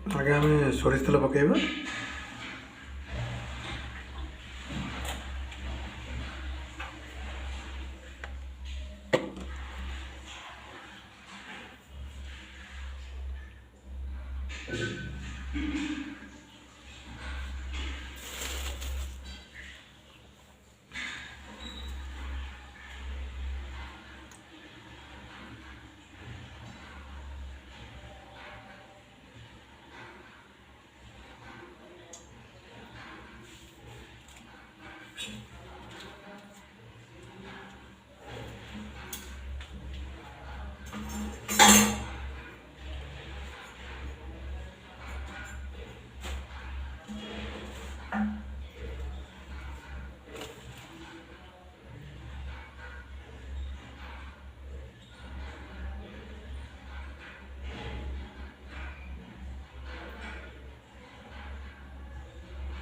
आगे आम सोरिष तेल पकेबा।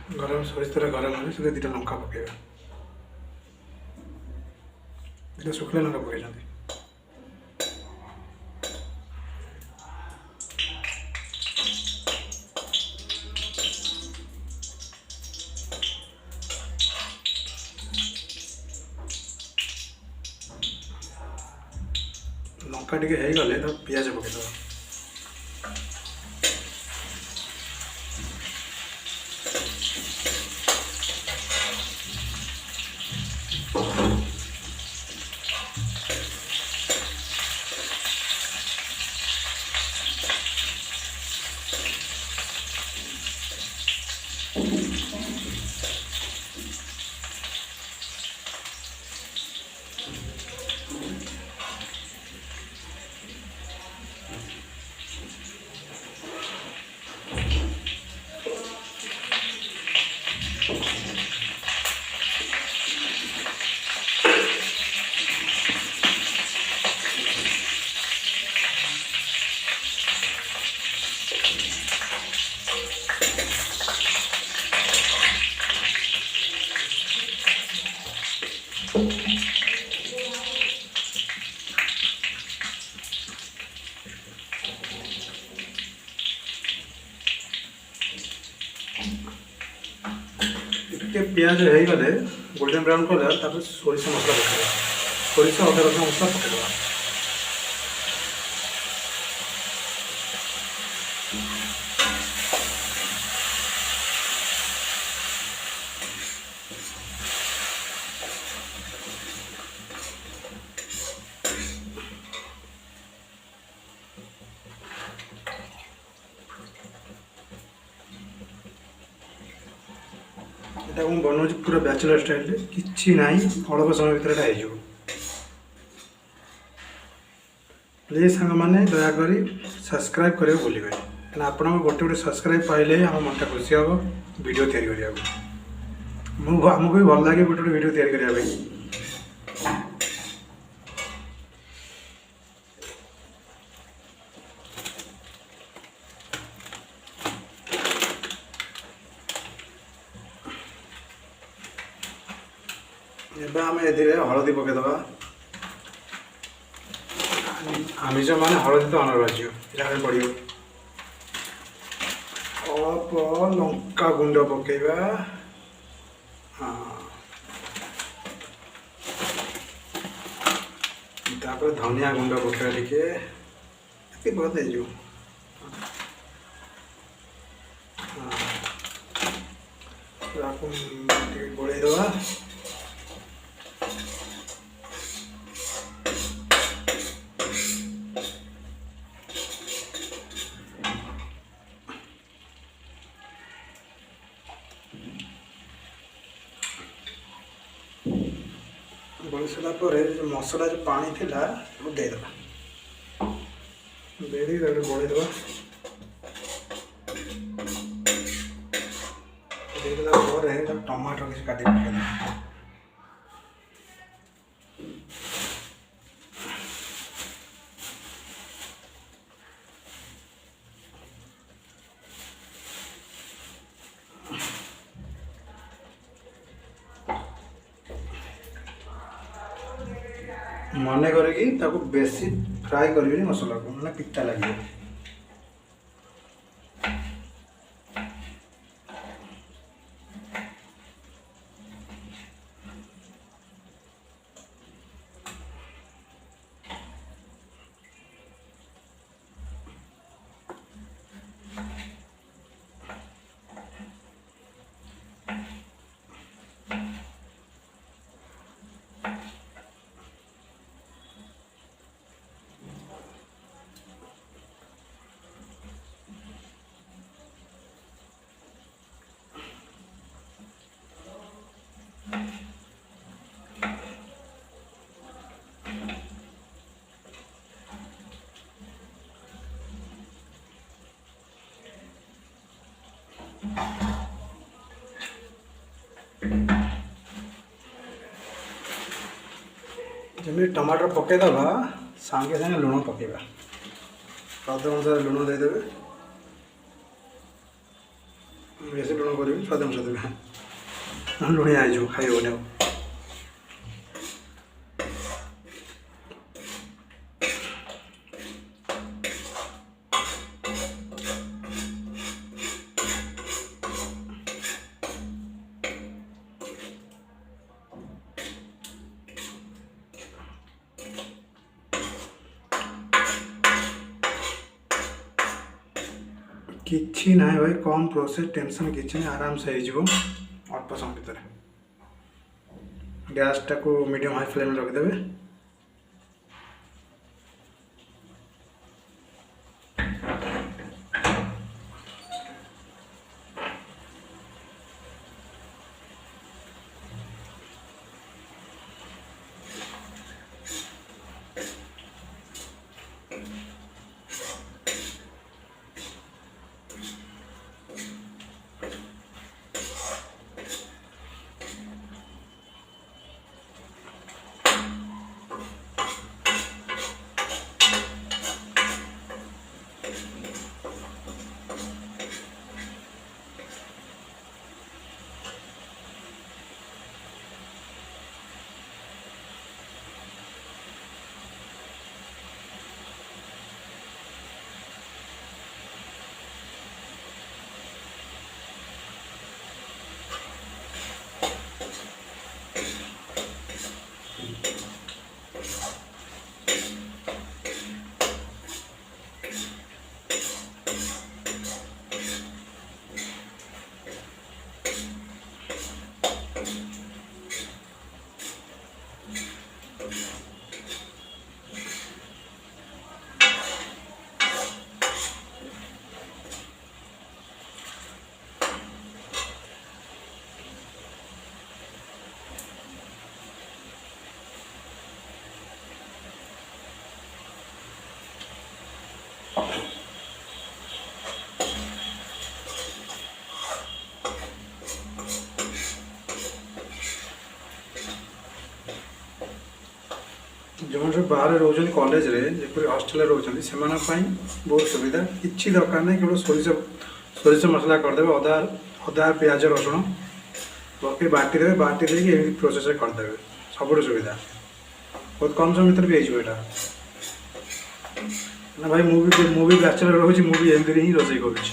गरम सोरिष तेल गरम है से दुटा लंका पकेबा। दुटा शुखला लंका पकई लंका टे गले तो पियाज पकईद। पियाज हो गले गोल्डन ब्राउन कलर तापर सोरिष मसला पकेबा। सोरिष अदा रसुण मसला पकेबा। बनाऊँ पूरा बैचलर स्टाइल कि ना अल्प समय भर हो। प्लीज सांग मैंने दयाकोरी सब्सक्राइब करने भूल कहीं आप गोटे गोटे सब्सक्राइब पाइले आम मनटा खुशी हम वीडियो तैयारी करने आमको भी भल लगे गोटे गोटे वीडियो तैयारी करने। एबे आम ए हलदी पकईदबा। आमिष मान हलदी तो अनिवार्य यहाँ पड़ो। अल्प लंका गुंड पकईबा। तापर धनिया गुंड पकईबा टिके बहुत गोलई दबा। गोली सारापर जो मसला जो पानी थिला देदेबा। बेड़ी गोलई दबा। टमाटर किसी काटी पकईदेबा। मन कर बेसी फ्राए करी मसला को ना पिता लगे। जमी टमाटर पकईदबा सांगे सांगे लुण पकेबा स्वाद अनुसार लुण देदेवे बेसी लुण करेंगे स्वाद अनुसार देवे लुणिया हो खाई होने किछि ना भाई कम प्रोसेस टेंशन किछि नहीं आराम से हो अल्प समय भितर गैस टाक मीडियम हाई फ्लेम रखिदेवे जो सब बाहर रोज कॉलेज रे जपरी हॉस्टल रोचन से बहुत सुविधा किसी दरकार नहीं केवल सोरिष मसला करदे अदा अदा प्याज रसुण पकई बाटी देवे बाटी दे प्रोसेस करदे सब सुविधा बहुत कम समय भर भी हो ना भाई मुझे बैचलर रोचे मुझे एमती ही रोसे करुँच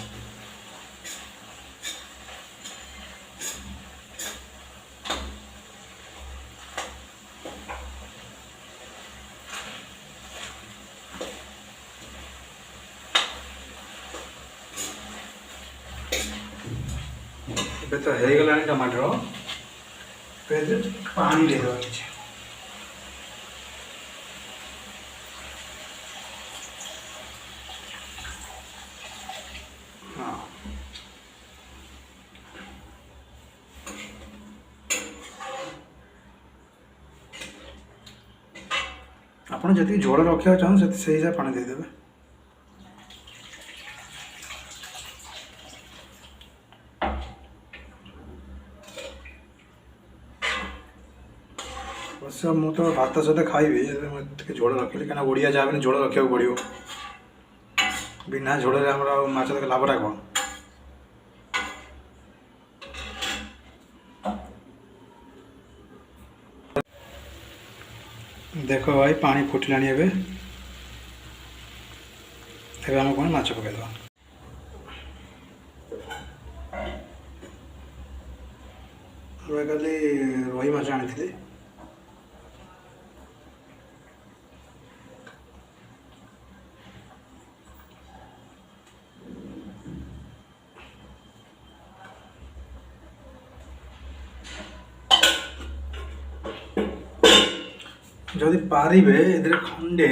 तो हो गला टमाटर पानी दे देवा किसी हाँ आपड़ जी झोल रखा चाहते से हिसाब पानी देदेवे अवश्य मु तो भात सहित खाइबी झोल रखिली कहीं ओडिया जहाँ झोल रखा पड़ो बिना झोल माछ तक लाभटा कौन देख भाई पानी फुटला आम कौन माछ पकईदे खाली रोही माछ आनी जदि पारे ए खंडे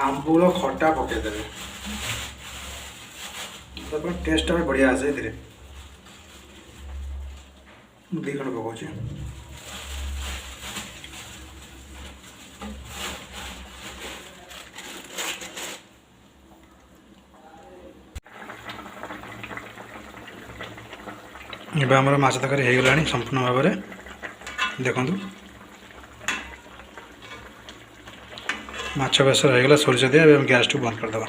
आंबुल खटा पकईदे टेस्ट बढ़िया आसे दी खंड पकाऊँ ଏବେ ଆମର ମାଛ ତରକାରୀ ହେଇଗଲାଣି ସମ୍ପୂର୍ଣ୍ଣ ଭାବରେ ଦେଖନ୍ତୁ ମାଛ ବେସର ହେଇଗଲା ସୋରିଷ ଦିଆ। ଏବେ ଗ୍ୟାସ୍କୁ ବନ୍ଦ କରିଦେବା।